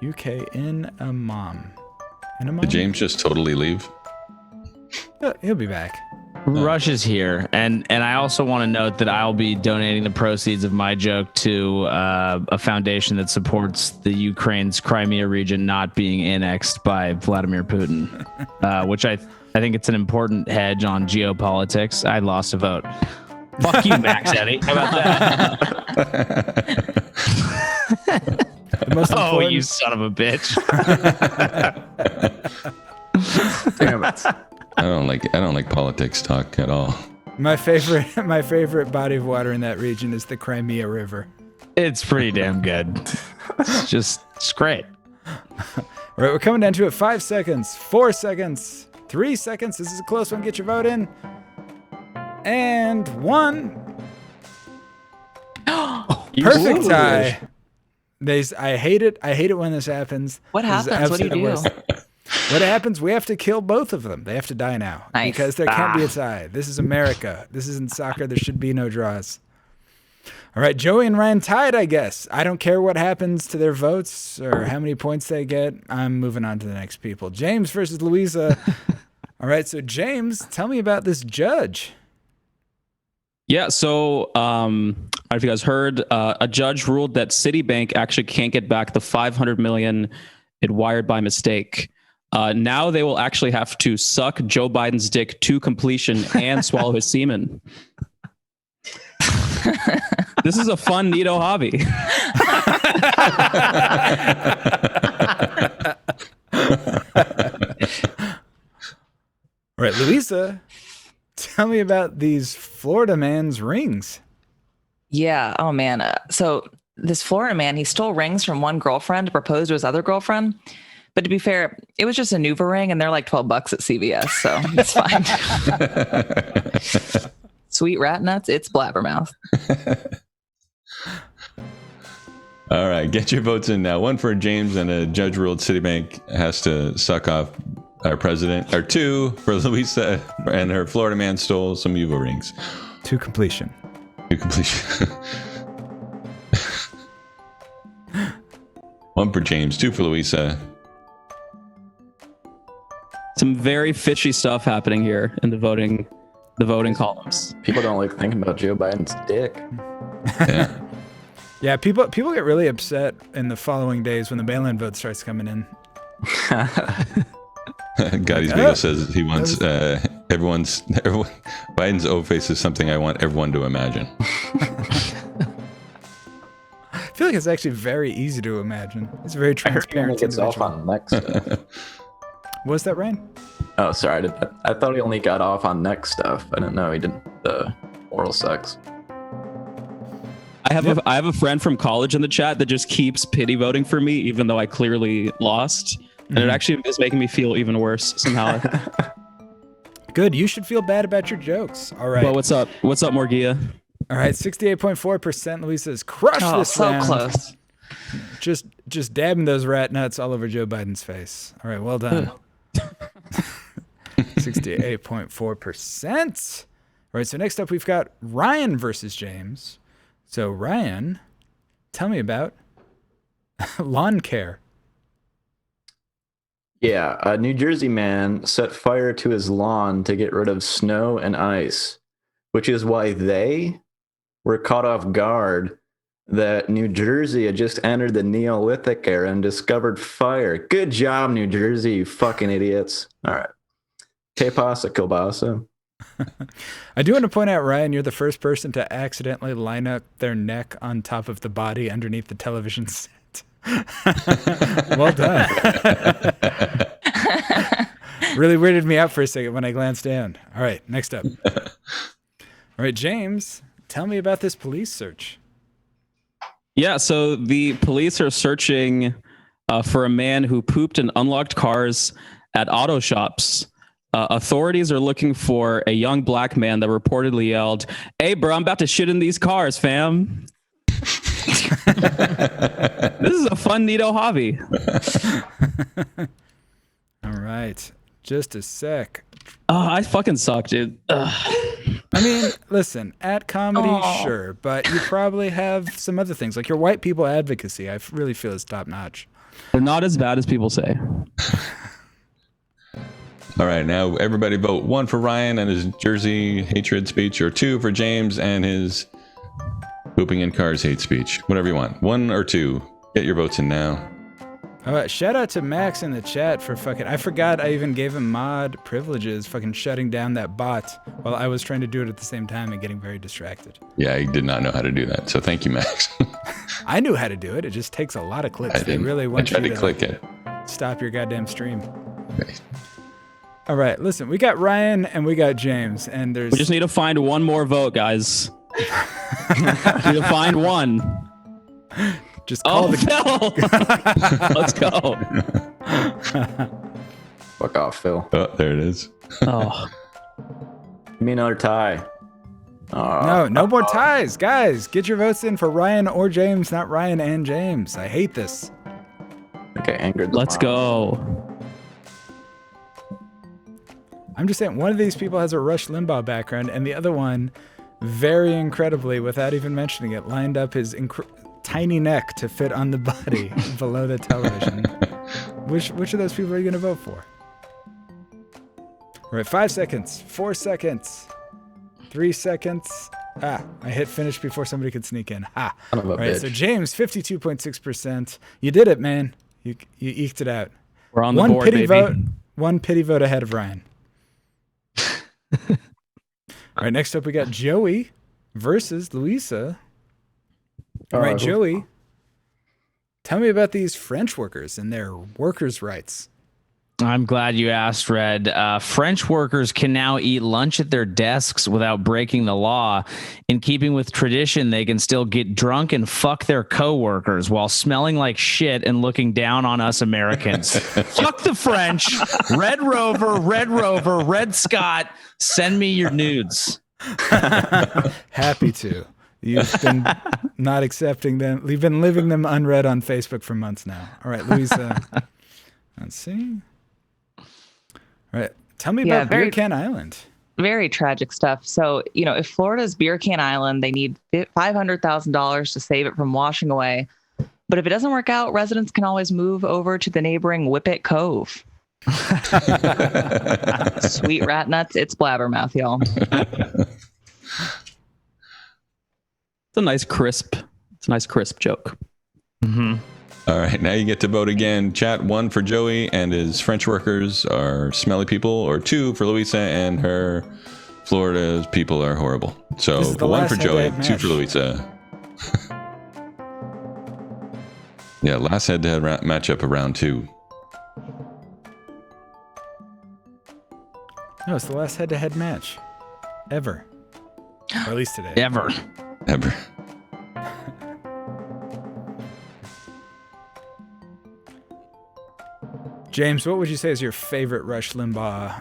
UK in a mom. Did James just totally leave? He'll be back. Rush is here, and I also want to note that I'll be donating the proceeds of my joke to a foundation that supports the Ukraine's Crimea region not being annexed by Vladimir Putin, which I think it's an important hedge on geopolitics. I lost a vote. Fuck you, Max Eddie. How about that? The most important... you son of a bitch. Damn it. I don't like politics talk at all. My favorite body of water in that region is the Crimea River. It's pretty damn good. It's great. All right, we're coming down to it. 5 seconds, 4 seconds, 3 seconds. This is a close one. Get your vote in. And 1. Perfect tie. I hate it. I hate it when this happens. What happens? What do you do? What happens? We have to kill both of them. They have to die now. Nice. Because there can't be a tie. This is America. This isn't soccer. There should be no draws. All right, Joey and Ryan tied, I guess. I don't care what happens to their votes or how many points they get. I'm moving on to the next people. James versus Luisa. All right, so James, tell me about this judge. Yeah, so I don't know if you guys heard, a judge ruled that Citibank actually can't get back the $500 million it wired by mistake. Now they will actually have to suck Joe Biden's dick to completion and swallow his semen. This is a fun, neato hobby. All right, Luisa, tell me about these Florida man's rings. Yeah. Oh man. So this Florida man, he stole rings from one girlfriend to propose to his other girlfriend. But to be fair, it was just a Nuva ring, and they're like $12 at CVS, so it's fine. Sweet rat nuts, it's Blabbermouth. All right, get your votes in now. One for James, and a judge ruled Citibank has to suck off our president. Or two for Luisa, and her Florida man stole some Nuva rings. To completion. To completion. One for James, two for Luisa. Some very fishy stuff happening here in the voting columns. People don't like thinking about Joe Biden's dick. Yeah. Yeah, people get really upset in the following days when the mail-in vote starts coming in. Gotti's Bagel says he wants everyone. Biden's O face is something I want everyone to imagine. I feel like it's actually very easy to imagine. It's very transparent. Gets off on next stuff. What was that, Ryan? Oh, sorry. I thought he only got off on neck stuff. I didn't know he did the oral sex. I have a friend from college in the chat that just keeps pity voting for me, even though I clearly lost, and it actually is making me feel even worse somehow. Good. You should feel bad about your jokes. All right. Well, what's up? What's up, Morgia? All right. 68.4%. Luisa's crushed this so round. Close. Just dabbing those rat nuts all over Joe Biden's face. All right. Well done. 68.4%. All right, so next up we've got Ryan versus James. So Ryan, tell me about lawn care. Yeah, a New Jersey man set fire to his lawn to get rid of snow and ice, which is why they were caught off guard that New Jersey had just entered the Neolithic era and discovered fire. Good job, New Jersey, you fucking idiots. All right. Que pasa, kielbasa? I do want to point out, Ryan, you're the first person to accidentally line up their neck on top of the body underneath the television set. Well done. Really weirded me out for a second when I glanced down. All right, next up. All right, James, tell me about this police search. Yeah, so the police are searching for a man who pooped in unlocked cars at auto shops. Authorities are looking for a young black man that reportedly yelled, "Hey, bro, I'm about to shit in these cars, fam." This is a fun, neato hobby. All right, just a sec. Oh, I fucking suck, dude. I mean, listen, at comedy, sure, but you probably have some other things. Like your white people advocacy, I really feel is top notch. They're not as bad as people say. All right, now everybody vote. One for Ryan and his Jersey hatred speech, or two for James and his pooping in cars hate speech. Whatever you want. One or two. Get your votes in now. Shout out to Max in the chat for I forgot I even gave him mod privileges, fucking shutting down that bot while I was trying to do it at the same time and getting very distracted. Yeah, I did not know how to do that. So thank you, Max. I knew how to do it. It just takes a lot of clicks. They really want I tried you to click it. Stop your goddamn stream. Okay. All right, listen, we got Ryan and we got James, and We just need to find one more vote, guys. We need to find one. Just call Phil. Let's go. Fuck off, Phil. Oh, there it is. Oh. Give me another tie. No more ties. Guys, get your votes in for Ryan or James, not Ryan and James. I hate this. Okay, angered. Let's go. I'm just saying, one of these people has a Rush Limbaugh background, and the other one, very incredibly, without even mentioning it, lined up his tiny neck to fit on the body below the television. Which of those people are you going to vote for? All right, 5 seconds, 4 seconds, 3 seconds. I hit finish before somebody could sneak in. All right, so James, 52.6%. You did it, man. You eked it out. We're on the board, baby. One pity vote ahead of Ryan. All right, next up we got Joey versus Luisa. All right, Joey, tell me about these French workers and their workers' rights. I'm glad you asked, Red. French workers can now eat lunch at their desks without breaking the law. In keeping with tradition, they can still get drunk and fuck their coworkers while smelling like shit and looking down on us Americans. Fuck the French. Red Rover, Red Scott, send me your nudes. Happy to. You've been not accepting them. You've been living them unread on Facebook for months now. All right, Luisa. Let's see. All right. Tell me about Beer Can Island. Very tragic stuff. So, if Florida's Beer Can Island, they need $500,000 to save it from washing away. But if it doesn't work out, residents can always move over to the neighboring Whippet Cove. Sweet rat nuts. It's Blabbermouth, y'all. It's a nice crisp joke. Mm-hmm. All right, now you get to vote again. Chat 1 for Joey and his French workers are smelly people, or 2 for Luisa and her Florida's people are horrible. So 1 for Joey, 2 for Luisa. Yeah, last head-to-head matchup of round 2. No, it's the last head-to-head match ever, or at least today. Ever. James, what would you say is your favorite Rush Limbaugh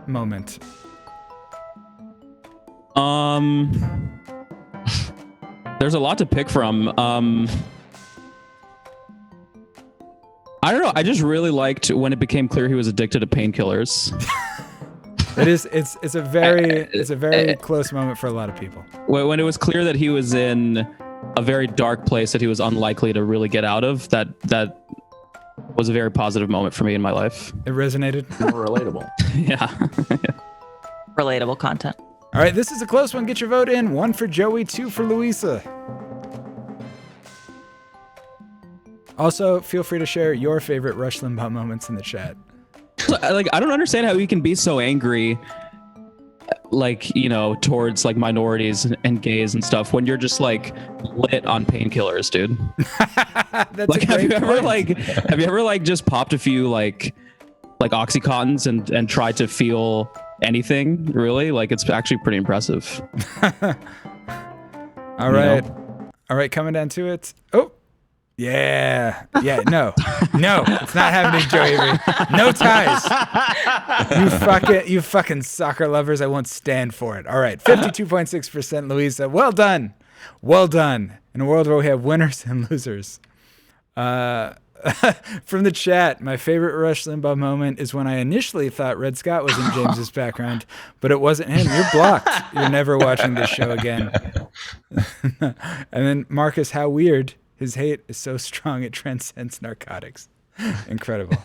moment? There's a lot to pick from. I don't know. I just really liked when it became clear he was addicted to painkillers. It's a very close moment for a lot of people. When it was clear that he was in a very dark place that he was unlikely to really get out of, that was a very positive moment for me in my life. It resonated. More relatable. Yeah. Relatable content. All right, this is a close one. Get your vote in. 1 for Joey, 2 for Luisa. Also, feel free to share your favorite Rush Limbaugh moments in the chat. I don't understand how he can be so angry, towards minorities and gays and stuff when you're just lit on painkillers, dude. That's a great point. Have you ever just popped a few Oxycontins and tried to feel anything really? It's actually pretty impressive. All right, coming down to it. Oh, yeah, no, it's not happening, Joey Avery. No ties. You fucking soccer lovers. I won't stand for it. All right, 52.6%, Luisa. Well done. In a world where we have winners and losers. From the chat, my favorite Rush Limbaugh moment is when I initially thought Red Scott was in James's background, but it wasn't him. You're blocked. You're never watching this show again. And then Marcus, how weird. His hate is so strong it transcends narcotics. Incredible.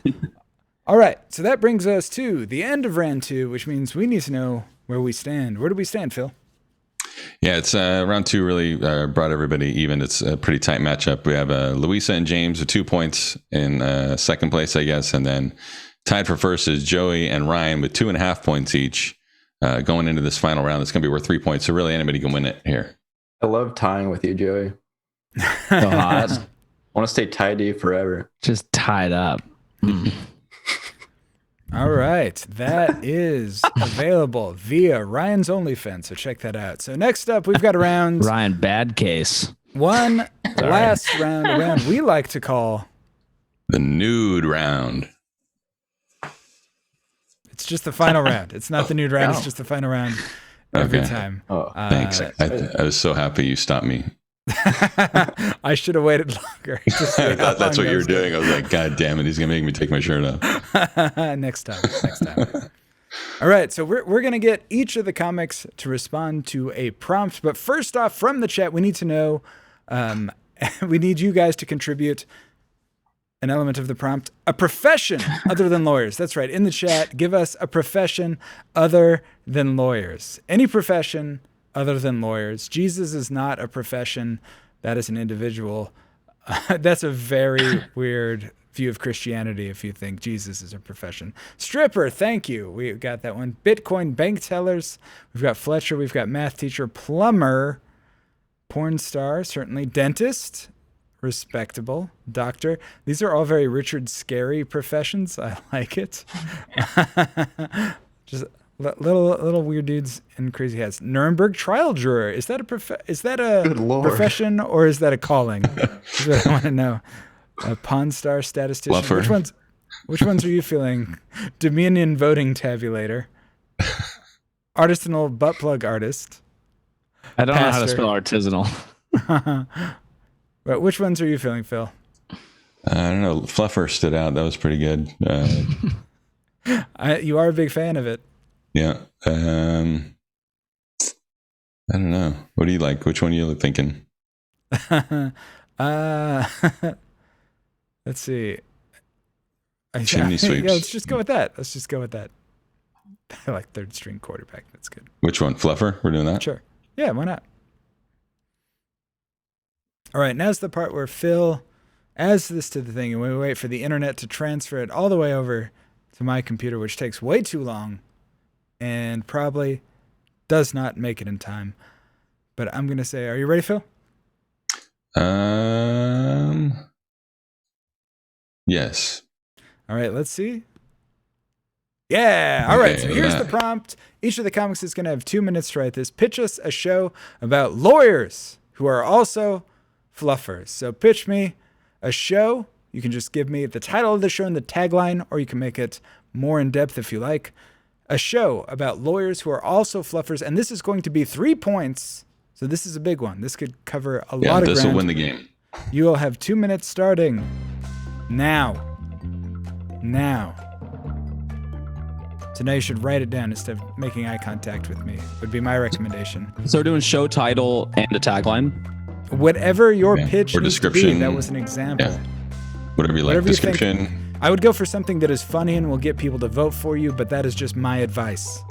All right, so that brings us to the end of round 2, which means we need to know where we stand. Where do we stand, Phil? Yeah, it's round 2 really brought everybody even. It's a pretty tight matchup. We have Luisa and James with 2 points in second place, I guess. And then tied for first is Joey and Ryan with 2.5 points each. Going into this final round, it's going to be worth 3 points. So really anybody can win it here. I love tying with you, Joey. So hot. I want to stay tied to you forever. Just tied up. All right. That is available via Ryan's OnlyFans. So check that out. So next up, we've got a round. Ryan, bad case. One last round, a round we like to call the nude round. It's just the final round. It's not the nude round. It's just the final round. every Okay. time. Oh, Thanks. I was so happy you stopped me. I should have waited longer. Just I thought that's what you were doing. I was like, God damn it, he's gonna make me take my shirt off. Next time. All right, so we're gonna get each of the comics to respond to a prompt, but first off, from the chat, we need to know. We need you guys to contribute an element of the prompt, a profession other than lawyers. That's right. In the chat, give us a profession other than lawyers. Any profession other than lawyers. Jesus is not a profession. That is an individual. That's a very weird view of Christianity if you think Jesus is a profession. Stripper, thank you. We got that one. Bitcoin bank tellers. We've got Fletcher. We've got math teacher. Plumber. Porn star, certainly. Dentist. Respectable. Doctor. These are all very Richard Scary professions. I like it. Just little weird dudes in crazy hats. Nuremberg trial juror. Is that a Good Lord. profession or is that a calling? That's what I want to know. A Pawn Star statistician. Fluffer. Which ones are you feeling? Dominion voting tabulator. Artisanal butt plug artist. I don't know how to Pastor. spell artisanal. But which ones are you feeling, Phil? I don't know. Fluffer stood out. That was pretty good. You are a big fan of it. Yeah. I don't know. What do you like? Which one are you thinking? Let's see. Chimney sweeps. Yeah, let's just go with that. I like third string quarterback. That's good. Which one? Fluffer? We're doing that? Sure. Yeah, why not? All right, now's the part where Phil adds this to the thing, and we wait for the internet to transfer it all the way over to my computer, which takes way too long and probably does not make it in time. But I'm going to say, are you ready, Phil? Yes. All right, let's see. Yeah. All right. So Okay, here's the prompt. Each of the comics is going to have 2 minutes to write this. Pitch us a show about lawyers who are also fluffers. So pitch me a show. You can just give me the title of the show and the tagline, or you can make it more in depth if you like. A show about lawyers who are also fluffers. And this is going to be 3 points. So this is a big one. This could cover a lot of ground. This will win the game. You will have 2 minutes starting now. So now you should write it down instead of making eye contact with me, would be my recommendation. So we're doing show title and a tagline. Whatever your Yeah, pitch or needs to be, description. that was an example. Yeah. Whatever you like. Whatever you think. Description. I would go for something that is funny and will get people to vote for you, but that is just my advice.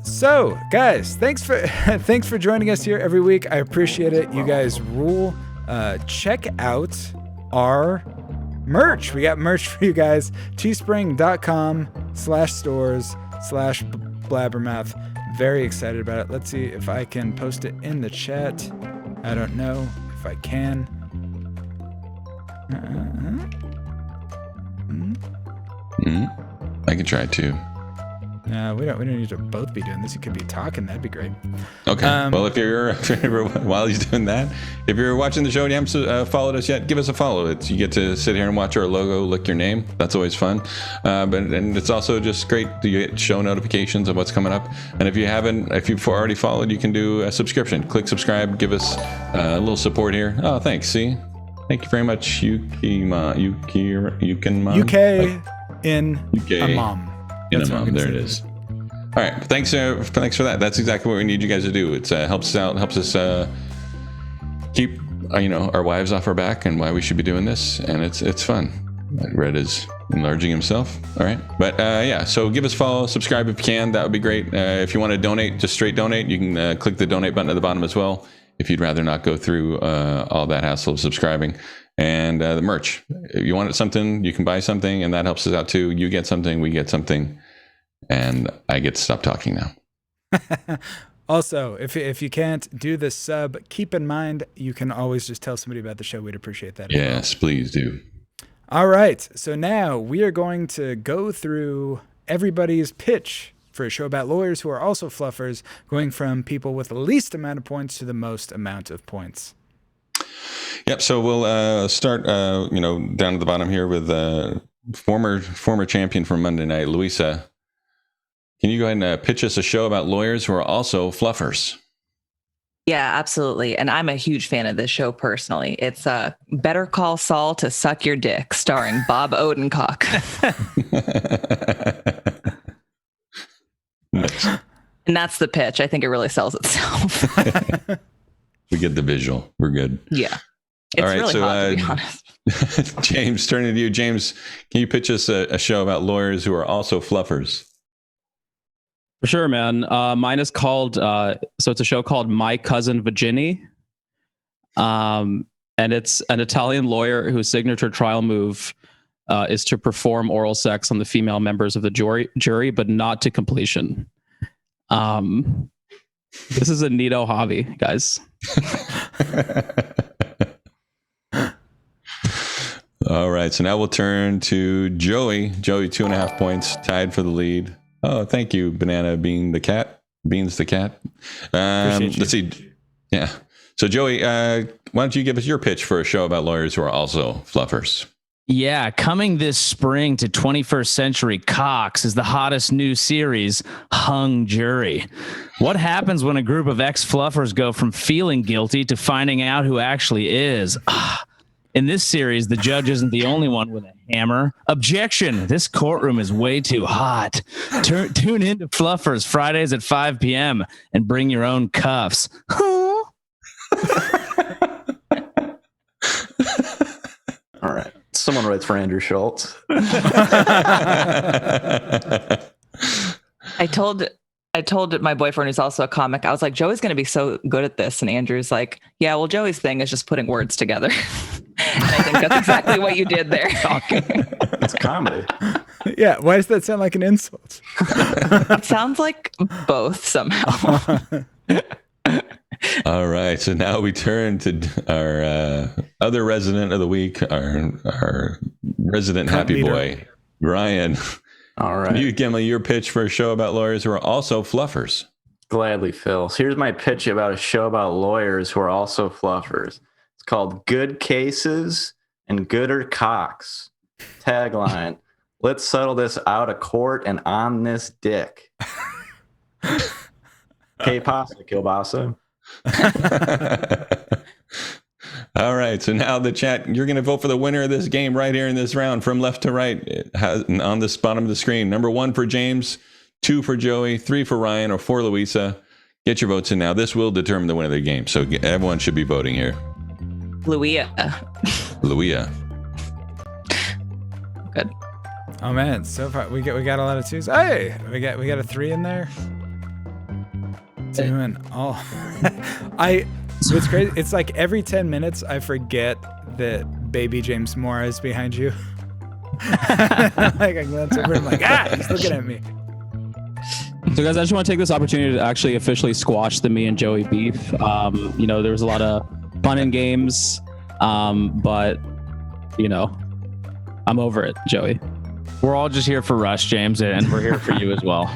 So guys, thanks for joining us here every week. I appreciate it. You guys rule. Check out our merch. We got merch for you guys. teespring.com/stores/blabbermouth. Very excited about it. Let's see if I can post it in the chat. I don't know if I can. I can try it too. No, we don't need to both be doing this. You could be talking. That'd be great. Okay. Well, if you're while he's doing that, if you're watching the show and you haven't followed us yet, give us a follow. You get to sit here and watch our logo, lick your name. That's always fun. And it's also just great to get show notifications of what's coming up. And if you've already followed, you can do a subscription. Click subscribe. Give us a little support here. Oh, thanks. See, thank you very much, UK in a mom. That's what I'm gonna There say. it is. All right. Thanks for that. That's exactly what we need you guys to do. It helps us out, helps us keep our wives off our back and why we should be doing this. And it's fun. Red is enlarging himself. All right. But yeah, so give us a follow, subscribe if you can. That would be great. If you want to donate, just straight donate, you can click the donate button at the bottom as well. If you'd rather not go through all that hassle of subscribing. And the merch. If you want something, you can buy something, and that helps us out too. You get something, we get something, and I get to stop talking now. Also, if you can't do the sub, keep in mind you can always just tell somebody about the show. We'd appreciate that. Yes, please do. All right. So now we are going to go through everybody's pitch for a show about lawyers who are also fluffers, going from people with the least amount of points to the most amount of points. Yep. So we'll start, down at the bottom here with former champion from Monday Night, Luisa. Can you go ahead and pitch us a show about lawyers who are also fluffers? Yeah, absolutely. And I'm a huge fan of this show personally. It's Better Call Saul to Suck Your Dick, starring Bob Odenkirk. Nice. And that's the pitch. I think it really sells itself. We get the visual. We're good. Yeah. It's All right, really so, hot, to be honest. James, turning to you. James, can you pitch us a show about lawyers who are also fluffers? For sure, man. Mine is called, so it's a show called My Cousin Virginia. And it's an Italian lawyer whose signature trial move is to perform oral sex on the female members of the jury, but not to completion. This is a neato hobby, guys. All right, so now we'll turn to Joey. Joey, 2.5 points, tied for the lead. Oh, thank you, Banana Bean the cat. Beans the cat. Let's see. Yeah. So, Joey, why don't you give us your pitch for a show about lawyers who are also fluffers? Yeah, coming this spring to 21st Century Cox is the hottest new series, Hung Jury. What happens when a group of ex-fluffers go from feeling guilty to finding out who actually is? In this series, the judge isn't the only one with a hammer. Objection! This courtroom is way too hot. Tune in to Fluffers Fridays at 5 p.m. and bring your own cuffs. All right. Someone writes for Andrew Schultz. I told my boyfriend, who's also a comic, I was like, Joey's going to be so good at this. And Andrew's like, yeah, well, Joey's thing is just putting words together. And I think that's exactly what you did there. It's comedy. Yeah. Why does that sound like an insult? It sounds like both somehow. All right, so now we turn to our other resident of the week, our resident happy boy, Ryan. All right. Can you give me your pitch for a show about lawyers who are also fluffers? Gladly, Phil. So here's my pitch about a show about lawyers who are also fluffers. It's called Good Cases and Gooder Cocks. Tagline: Let's settle this out of court and on this dick. Que pasa, kielbasa? All right, so now the chat, you're going to vote for the winner of this game right here in this round from left to right. It has, on this bottom of the screen. Number 1 for James, 2 for Joey, 3 for Ryan, or 4 Luisa. Get your votes in now. This will determine the winner of the game, so everyone should be voting here. Luisa. Good. Oh man, so far we got a lot of 2s. Hey, we got a 3 in there. 2 and all. What's crazy? It's like every 10 minutes I forget that baby James Mwaura is behind you. Like I glance over, I'm like, he's looking at me. So, guys, I just want to take this opportunity to actually officially squash the me and Joey beef. There was a lot of fun and games, but I'm over it, Joey. We're all just here for Rush, James, and we're here for you as well.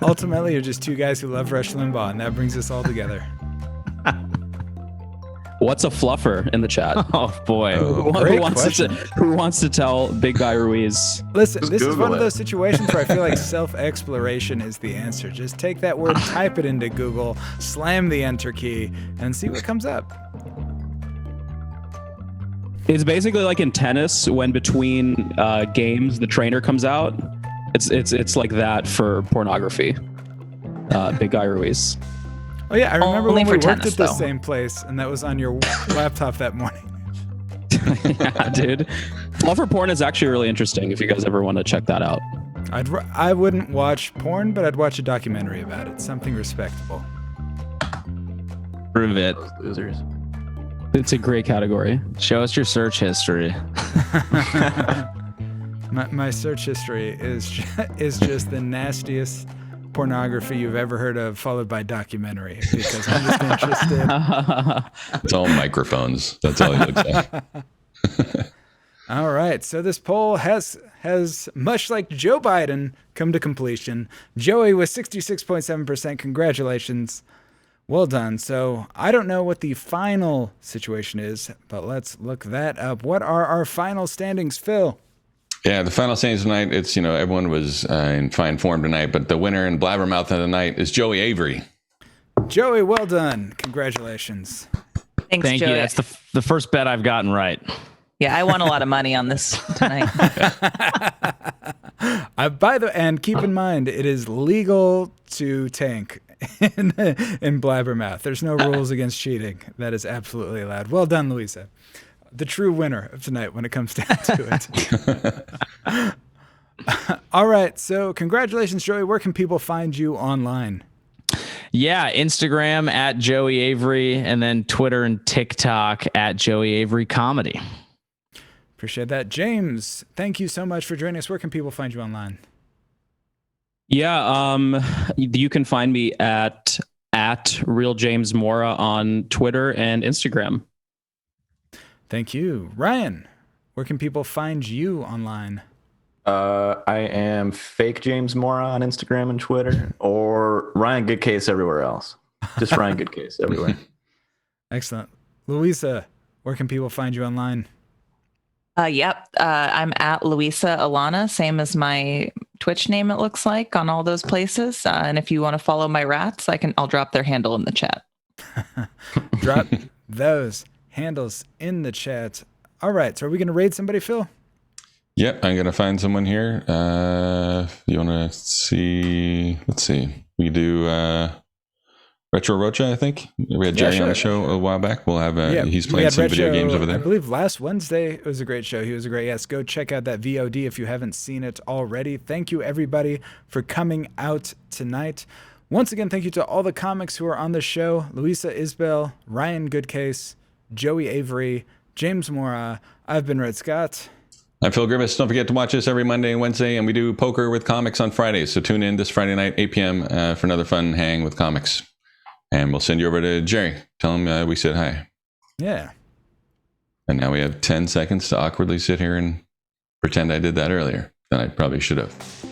Ultimately, you're just 2 guys who love Rush Limbaugh, and that brings us all together. What's a fluffer in the chat? Oh boy, who wants to tell Big Guy Ruiz? Listen, Just this is Google one of it. those situations where I feel like self-exploration is the answer. Just take that word, type it into Google, slam the enter key, and see what comes up. It's basically like in tennis when between games the trainer comes out. It's like that for pornography. Big Guy Ruiz. Oh yeah, I remember Only when we for worked tennis, at the though. same place, and that was on your laptop that morning. Yeah, dude. Fluffer porn is actually really interesting if you guys ever want to check that out. I wouldn't watch porn, but I'd watch a documentary about it. Something respectable. Prove it. Those losers. It's a great category. Show us your search history. My search history is just the nastiest pornography you've ever heard of, followed by documentary, because I'm just interested. It's all microphones. That's all he looks like. All right, so this poll has much like Joe Biden come to completion. Joey with 66.7%. Congratulations. Well done. So I don't know what the final situation is, but let's look that up. What are our final standings, Phil? Yeah, the final standings tonight, it's, everyone was in fine form tonight, but the winner and Blabbermouth of the night is Joey Avery. Joey, well done. Congratulations. Thanks, Thank Joey. you. That's the first bet I've gotten right. Yeah, I won a lot of money on this tonight. And keep in mind, it is legal to tank in Blabbermouth. There's no rules against cheating. That is absolutely allowed. Well done, Luisa. The true winner of tonight when it comes down to it. All right. So congratulations, Joey. Where can people find you online? Yeah, Instagram at Joey Avery, and then Twitter and TikTok at Joey Avery Comedy. Appreciate that. James, thank you so much for joining us. Where can people find you online? Yeah, you can find me at Real James Mwaura on Twitter and Instagram. Thank you. Ryan, where can people find you online? I am fake James Mwaura on Instagram and Twitter, or Ryan Goodcase everywhere else. Just Ryan Goodcase everywhere. Excellent. Luisa, where can people find you online? Yep. I'm at Luisa Alana, same as my Twitch name, it looks like, on all those places. And if you want to follow my rats, I'll drop their handle in the chat. Drop those handles in the chat. All right. So are we going to raid somebody, Phil? Yep, I'm going to find someone here. You want to see? Let's see. We do Retro Rocha, I think. We had Jerry on the show a while back. We'll have he's playing some video games over there. I believe last Wednesday. It was a great show. He was a great guest. Go check out that VOD if you haven't seen it already. Thank you, everybody, for coming out tonight. Once again, thank you to all the comics who are on the show. Luisa, Isbell, Ryan Goodcase, Joey Avery, James Mwaura. I've been Red Scott. I'm Phil Griffiths. Don't forget to watch us every Monday and Wednesday, and we do poker with comics on Fridays. So tune in this Friday night, 8 p.m. For another fun hang with comics. And we'll send you over to Jerry. Tell him we said hi. Yeah. And now we have 10 seconds to awkwardly sit here and pretend I did that earlier. Then I probably should have.